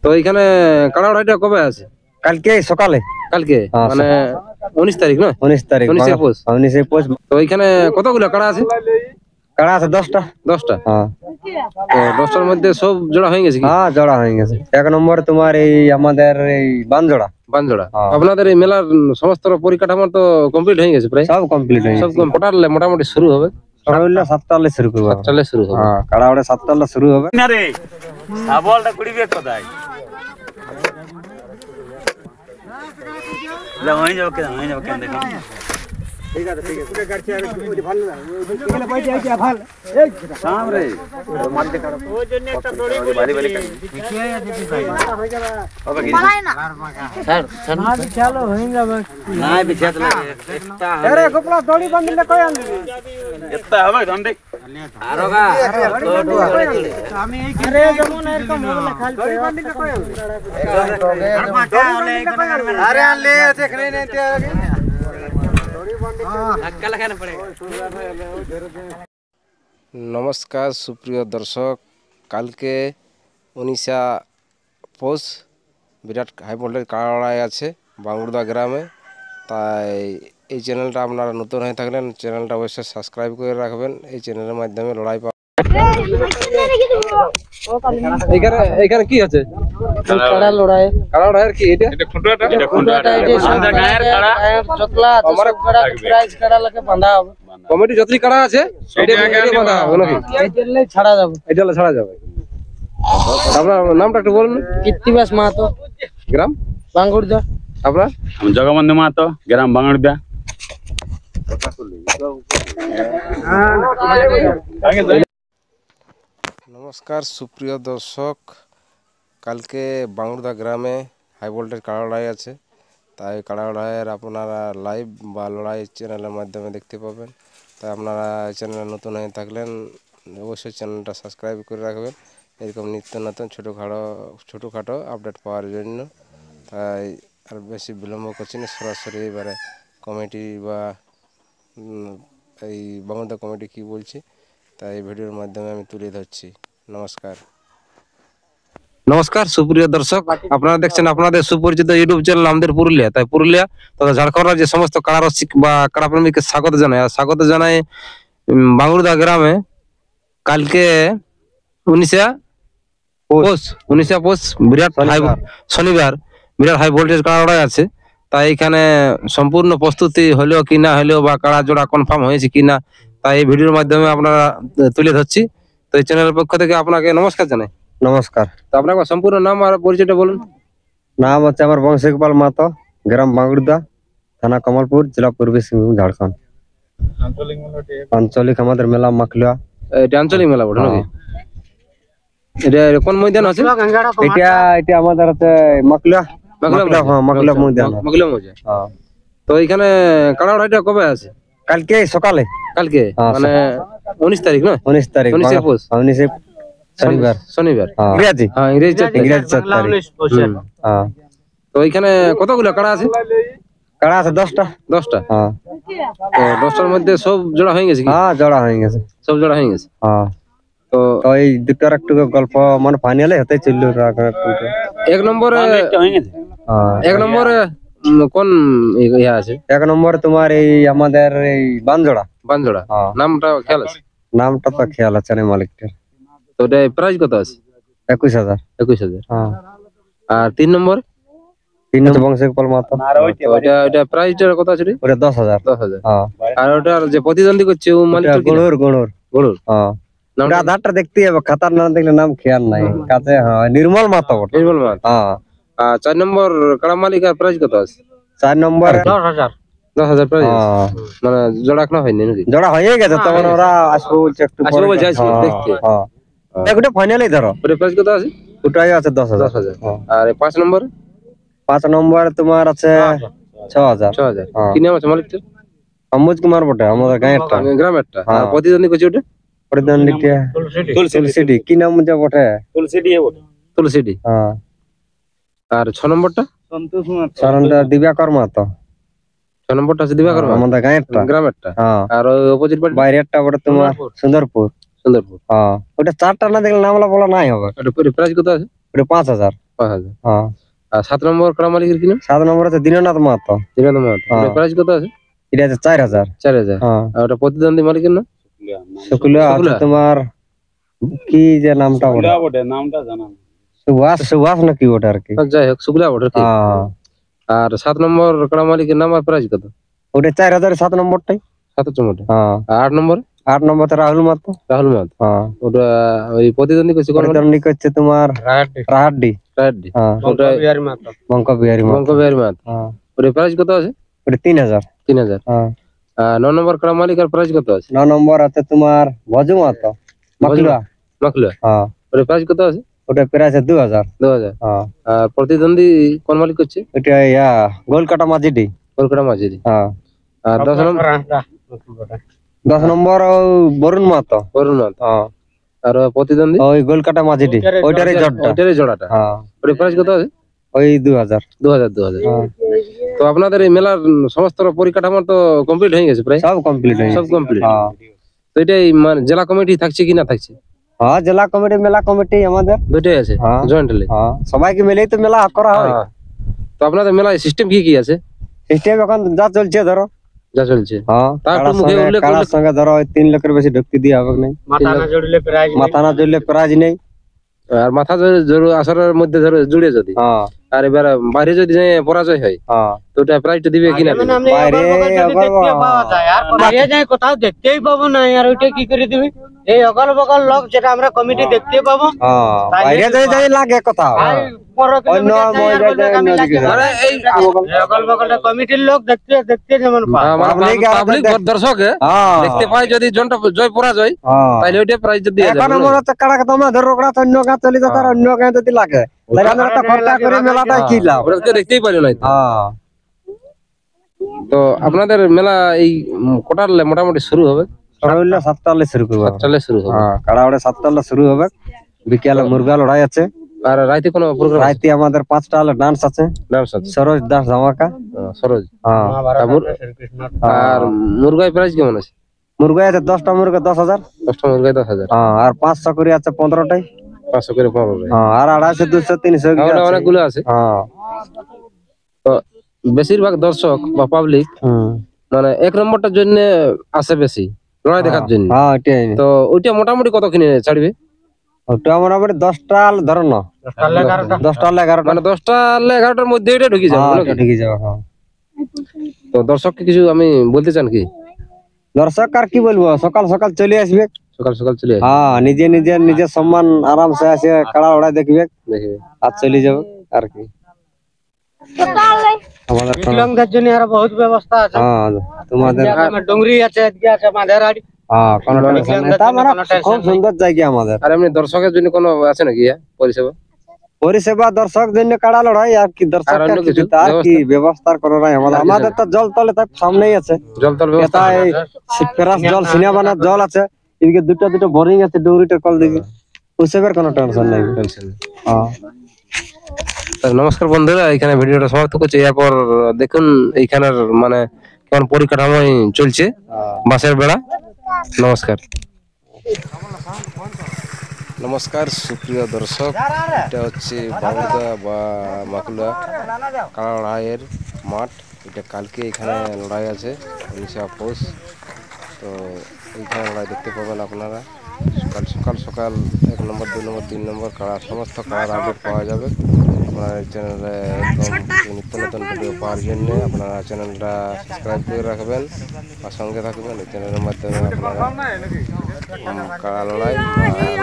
তো এখানে কাড়াড়াইটা কবে আছে? কালকে সকালে। কালকে মানে 19 তারিখ না? 19 তারিখ 19 পৌষ। 19 পৌষ। তো এখানে কতগুলো কাড়া আছে? কাড়া আছে 10টা। 10টা? হ্যাঁ। তো 10টার মধ্যে সব জোড়া হয়ে গেছে কি? হ্যাঁ, জোড়া হয়ে গেছে। এক নম্বর তোমার এই আমাদের এই বানজোড়া। বানজোড়া। আপনাদের এই মেলার সমস্ত পরিকাঠামো তো কমপ্লিট হয়ে গেছে প্রায়? সব কমপ্লিট হয়ে গেছে। সব কটালে মোটামুটি শুরু হবে? সকালে 7টালে শুরু করব। 7টালে শুরু হবে। হ্যাঁ, কাড়াওড়ে 7টালে শুরু হবে। না রে সাবলটা কুড়িবে কোথায়? লা হই যাও কেন দেখো। ঠিক আছে পুরো গাড়ি আর ওই ভালো না ওইখানে বাইরে আইছে ভালো এই সামনে মারতে কাড়া ওই জন্য একটা দড়ি বাড়ি বাড়ি কি আছে কি ভাই হয়ে যাবে বাবা কি স্যার মার চলো হয়ে যাবে না বিছাত লাগে একটা আরে গোপলা দড়ি বাঁধিলে কই আনবি এত্তা হবে ধন্ডে আরোগা আমি এই আরে যেমন এরকম মোবাইল খালি দড়ি বাঁধিলে কই আনবি আরে আনলে দেখনে নেতে আগে নমস্কার সুপ্রিয় দর্শক, কালকে 19 পৌষ বিরাট হাই ভোল্টেজ কাড়াড়াই আছে বাঙ্গুরদা গ্রামে। তাই এই চ্যানেলটা আপনারা নতুন হয়ে থাকলেন চ্যানেলটা অবশ্যই সাবস্ক্রাইব করে রাখবেন। এই চ্যানেলের মাধ্যমে লড়াই এখানে কি আছে? কাড়া লড়াই। কাড়া লড়াইয়ের কি এটা? এটা খুঁটাটা আমাদের গায়ের কাড়া যতলা আছে সব কাড়া প্রাইজ কাড়া লাগে বাঁধা হবে। কমিটি যতই কাড়া আছে এটা বাঁধা হবে নাকি? এইটালে ছাড়া যাবে। এইটালে ছাড়া যাবে। আপনার নামটা একটু বলুন। কৃত্তিবাস মাহাতো, গ্রাম বাঙ্গুরদা। আপনার? আমি জগবন্ধু মাহাতো, গ্রাম বাঙ্গুরদা। নমস্কার সুপ্রিয় দর্শক, কালকে বাঙ্গুরদা গ্রামে হাই ভোল্টেজ কাড়া লড়াই আছে। তাই কাড়া লড়াইয়ের আপনারা লাইভ বা লড়াই চ্যানেলের মাধ্যমে দেখতে পাবেন। তাই আপনারা চ্যানেলে নতুন হয়ে থাকলেন অবশ্যই চ্যানেলটা সাবস্ক্রাইব করে রাখবেন এরকম নিত্য নতুন ছোটোখাটো আপডেট পাওয়ার জন্য। তাই আর বেশি বিলম্ব করছি না, সরাসরি এবারে কমিটি বা এই বাঙ্গুরদা কমিটি কী বলছি তাই এই ভিডিওর মাধ্যমে আমি তুলে ধরছি। নমস্কার সুপ্রিয় দর্শক, আপনারা দেখছেন আপনাদের সুপরিচিত ইউটিউব চ্যানেল আমাদের পুরুলিয়া। তাই পুরুলিয়া তথা ঝাড়খণ্ড রাজ্যের সমস্ত কাড়া রসিক বা কাড়া প্রেমীকে স্বাগত জানাই বাঙ্গুরদা গ্রামে। কালকে 19 পৌষ বিরাট শনিবার বিরাট হাই ভোল্টেজ কাড়া লড়াই আছে। তাই এখানে সম্পূর্ণ প্রস্তুতি হলেও কি না হলেও বা কাড়া জোড়া কনফার্ম হয়েছে কিনা তাই এই ভিডিওর মাধ্যমে আপনারা তুলে ধরছি। তো এই চ্যানেলের পক্ষ থেকে আপনাকে নমস্কার জানাই। নমস্কার। তো আপনার সম্পূর্ণ নাম আর পরিচয়টা বলুন। নাম হচ্ছে আমার বংশীগোপাল মাহাতো, গ্রাম বাঙ্গুরদা, থানা কমলপুর, জেলা পূর্বী সিংভূম, ঝাড়খণ্ড। আঞ্চলিক আমাদের মেলা মাখলুয়া। এটা আঞ্চলিক মেলা বটে নাকি? এটা কোন ময়দান আছে? এটা আমাদের আছে মাখলুয়া। মাখলুয়া ময়দান। তো এখানে কাড়া লড়াইটা কবে আছে? কালকে সকালে। কালকে মানে 19 তারিখ না? 19 তারিখ 19 পৌষ। 19 শনিবার। ইংরেজি? হ্যাঁ, ইংরেজি 4 তারিখ। হ্যাঁ। তো এখানে কতগুলো কাড়া আছে? কাড়া আছে 10টা। 10টা? হ্যাঁ। তো 10টার মধ্যে সব জোড়া হয়ে গেছে কি? হ্যাঁ, জোড়া হয়ে গেছে। সব জোড়া হয়ে গেছে। হ্যাঁ। তো এই দুটোর একটু গল্প মানে ফাইনালে হতে চলল। এক নম্বরে এক নম্বরে কোন ইয়া আছে? এক নম্বরে তোমার এই আমাদের এই বানজোড়া। বানজোড়া নামটা খেয়াল আছে? নামটা তো খেয়াল আছে না মালিকটার। তো এটা প্রাইস কত আছে? 21,000। 21,000। হ্যাঁ। আর 3 নম্বর? 3 নম্বর বংশীগোপাল মাহাতো। ওটা প্রাইসটা কত আছে? ওটা 10,000। 10,000। হ্যাঁ। আর ওটার যে প্রতিদ্বন্দ্বী করছে ও মালিকটা কি? গড়ুর। হ্যাঁ। ওটা আধারটা দেখতে হবে, খাতার না দেখলে নাম খেয়াল নাই কাছে। হ্যাঁ, নির্মল মাহাতো। নির্মল মাহাতো। হ্যাঁ। আর 4 নম্বর কাড়া মালিকের প্রাইস কত আছে? 4 নম্বর 10,000 প্রাইস। মানে জোড়া এখনো হয়নি নাকি? জোড়া হয়ে গেছে, তখন ওরা আসবে বলছে একটু পরে। আসবে বলছে দেখতে। হ্যাঁ। একটা ফাইনালেই ধরো। ওটা প্রাইস কত আছে? ওটাই আছে 10,000। 10,000। আর 5 নম্বর? 5 নম্বর তোমার আছে 6,000। 6,000। কি নাম আছে মালিকটার? অম্বুজ কুমার বটে, আমাদের গ্রামেরটা। আর প্রতিদ্বন্দ্বী করছে ওটা? প্রতিদ্বন্দ্বী তুলসিডি। কি নাম যে বটে? তুলসিডি। হ্যাঁ। আর 6 নম্বরটা? সরণটা দিব্যাকর মাহাতো। 6 নম্বরটা আছে দিব্যাকর মাহাতো, আমাদের গ্রামেরটা। হ্যাঁ। আর অপোজিট পার্টি বাইরেরটা বটে তোমার সুন্দরপুর। সুন্দরপুর। হ্যাঁ। ওটা 4টা না দেখলে নামলা বলা নাই হবে। ওটা প্রাইস কত আছে? ওটা 5,000। 5000 হ্যাঁ আর 7 নম্বর কাড়া মালিকের কি নাম 7 নম্বর আছে দীননাথ মাহাতো দিনাদ মাহাতো হ্যাঁ। প্রাইস কত আছে এটা আছে 4000 4000 হ্যাঁ আর ওটা প্রতিদ্বন্দ্বী মালিকের নাম শুক্লা আছে শুক্লা? তোমার কি যে নামটা বলে বটে নামটা জানা না। সুভাষ নাকি ওটা আর কি যাই হোক শুক্লা ওটা কি হ্যাঁ আর 7 নম্বর কাড়া মালিকের নাম আর প্রাইস কত ওটা 4000 7 নম্বরটাই 7 চমটে হ্যাঁ আর 8 নম্বর 8 নম্বর রাহুল মাহাতো রাহুল মাহাতো হ্যাঁ ওটা ওই প্রতিদ্বন্দ্বী করছে কোন মালিক পরিদর্শক হচ্ছে তোমার রাহাড্ডি রাইডি হ্যাঁ ওটা বঙ্ক বিহারী মাহাতো বঙ্ক বিহারী মাহাতো হ্যাঁ ওটা প্রাইস কত আছে ওটা 3000 3000 হ্যাঁ আর 9 নম্বর কাড়া মালিক আর প্রাইস কত আছে 9 নম্বর আছে তোমার ভজু মাহাতো মাকলুয়া মাখলুয়া হ্যাঁ ওটা প্রাইস কত আছে ওটা প্রাইস আছে 2000 2000 হ্যাঁ আর প্রতিদ্বন্দ্বী কোন মালিক করছে ওটা ইয়া গোলকাটা মাঝিডি কলকাতা মাঝিরি হ্যাঁ আর 10 নম্বর 10 নম্বর বরুণ মাহাতো অরুণ মাহাতো হ্যাঁ আর প্রতিদ্বন্দ্বী ওই গোলকাটা মাঝিডি ওইটারে জটটা ওইটারই জোড়াটা হ্যাঁ ওটা প্রাইস কত আছে ওই 2000 2000 হ্যাঁ তো আপনাদের এই মেলার সমস্ত পরিকাঠামো তো কমপ্লিট হয়ে গেছে প্রায় সব কমপ্লিট হয়ে সব গেছে কমপ্লিট হ্যাঁ তো এটাই মানে জেলা কমিটি থাকছে কি না থাকছে হ্যাঁ জেলা কমিটি মেলা কমিটি আমাদের দুইটাই আছে হ্যাঁ। জয়েন্টলি হ্যাঁ সবাইকে মিলেই তো মেলা করা হয় তো আপনাদের মেলায় সিস্টেম কি কি আছে সিস্টেম এখন যা চলছে ধরো যা চলছে হ্যাঁ তা একটু কাড়ার মুখে সঙ্গে- উল্লেখ কাড়ার করলে- সঙ্গে ধরো ওই 3 লাখের বেশি ঢুকতে দিয়ে হবে না মাথা না জড়লে প্রাইজ নেই আর মাথা ধরো আসরের মধ্যে ধরো জুড়ে যদি হ্যাঁ আর এবার বাইরে যদি যাই পরাজয় হয় হ্যাঁ তো ওটা প্রাইজটা দিবে কিনা দিবে? বাইরে বাইরে যাই কোথাও দেখতেই পাবো না আর ওইটা কি করে দিবি এই অগল বগল লোক যেটা আমরা কমিটি দেখতে পাবো হ্যাঁ বাইরে যাই যাই লাগে কোথাও আর 15 অন্য কিলোমিটার যাই আর বলবে আমি অন্যদিকে লাগবে। আরে এই অগল বগল কমিটির লোক দেখতে দেখতে যেমন পায়। Public আর পাবলিক দেখ- দর্শক হ্যাঁ দেখতে পাই যদি জনটা জয় পরাজয় হ্যাঁ তাহলে ওইটা প্রাইজ দিয়ে এখন আমার হচ্ছে কাড়া তোমরা ধরো ওরা তো অন্য গাঁ চলে যেত আর অন্য গাঁ যদি লাগে তাহলে আমরা একটা খরচা করে মেলাটা কি লাভ ওরা তো দেখতেই পারি না হ্যাঁ তো আপনাদের মেলা এই কোটালে মোটামুটি শুরু হবে সকালে 7টালে শুরু করবো 7টালে শুরু হবে হ্যাঁ কাড়া ওটা 7টালে শুরু হবে বিকেলে মুরগা লড়াই আছে আর রাতে কোনো প্রোগ্রাম রাইতে আমাদের 5টালে ডান্স আছে ডান্স আছে সরোজ দাস ধামাকা সরোজ হ্যাঁ আর মুরগায় প্রাইস কেমন আছে মুরগা আছে 10টা মুরগা 10,000 10টা মুরগায় 10,000 হ্যাঁ আর 500 করে আছে 15টাই 500 করে পাবো হ্যাঁ আর 250 200 300 কি আছে অনেকগুলো আছে হ্যাঁ তো বেশিরভাগ দর্শক বা পাবলিক হুম মানে 1 নম্বরটার জন্য আসে বেশি লড়াই দেখার জন্য হ্যাঁ এটাই তো ওইটা মোটামুটি কত কিনে ছাড়বে ওটা মোটামুটি 10টা ধরো না 10টালে 11টা মানে 10টা 11টার মধ্যে এটা ঢুকে যাবে হ্যাঁ নাকি? এটা ঠিক যাবে হ্যাঁ তো দর্শককে কিছু আমি বলতে চান কি দর্শক আর কি বলবো সকাল সকাল চলে আসবে সকাল সকাল চলে আসবে হ্যাঁ নিজের সম্মান আরামসে আসে কাড়া ওড়াই দেখবে দেখবে আর চলে যাবে আর কি আমাদের তো- বিকলাঙ্গদের জন্য আর বহুত ব্যবস্থা আছে হ্যাঁ তোমাদের ডুংরি আছে এদিকে আছে মাঝেরহাট হ্যাঁ কোনো টেনশন নেই তা মানে খুব সুন্দর জায়গা আমাদের আর এমনি দর্শকের জন্য কোনো আছে নাকি পরিষেবা পরিষেবা দর্শক জন্য কাড়া লড়াই আর কি দর্শক আর অন্য কিছু আর কি ব্যবস্থা করা নাই আমাদের আমাদের তো জল তলে তার সামনেই আছে জলতল ব্যবস্থা এটা এই ফেরাস জল সিনেমানের জল আছে এদিকে দুটো বোরিং আছে ডুংরিটার কল দিকে ওসবের কোনো টেনশন নাই টেনশন নেই। হ্যাঁ তো নমস্কার বন্ধুরা এখানে ভিডিওটা সমাপ্ত করছি এরপর দেখুন এইখানের মানে কেমন পরিকাঠামো চলছে বাসের বেড়া নমস্কার নমস্কার সুপ্রিয় দর্শক এটা হচ্ছে বাউদা বা মাকুলা কাড়া লড়াইয়ের মাঠ এটা কালকে এখানে লড়াই আছে 19 পৌষ তো এইখানে লড়াই দেখতে পাবেন আপনারা সকাল 1 নম্বর 2 নম্বর 3 নম্বর কাড়া সমস্ত কাড়ার আপডেট পাওয়া যাবে আপনার চ্যানেলে একদম নিত্য নতুন ভিডিও পাওয়ার জন্য আপনারা চ্যানেলটা সাবস্ক্রাইব করে রাখবেন আর সঙ্গে থাকবেন এই চ্যানেলের মাধ্যমে আপনারা কাড়া লড়াই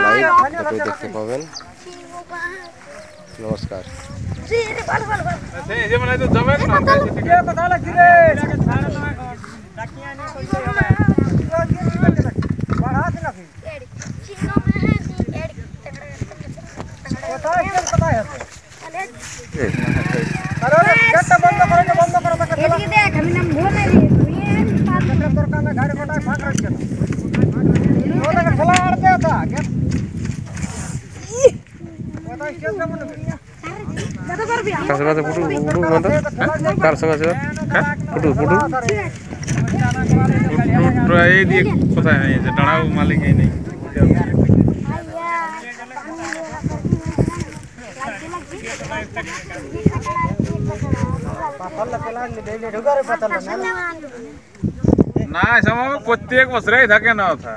লাইভ দুটোই দেখতে পাবেন নমস্কার কার সঙ্গে আছে পুটু পুটু বন্ধ কার সঙ্গে আছে পুটু পুটু এই দিয়ে কোথায় হয়েছে দাঁড়াও মালিক এই নেই লাগছে না সময় প্রত্যেক বছরেই থাকে না ওটা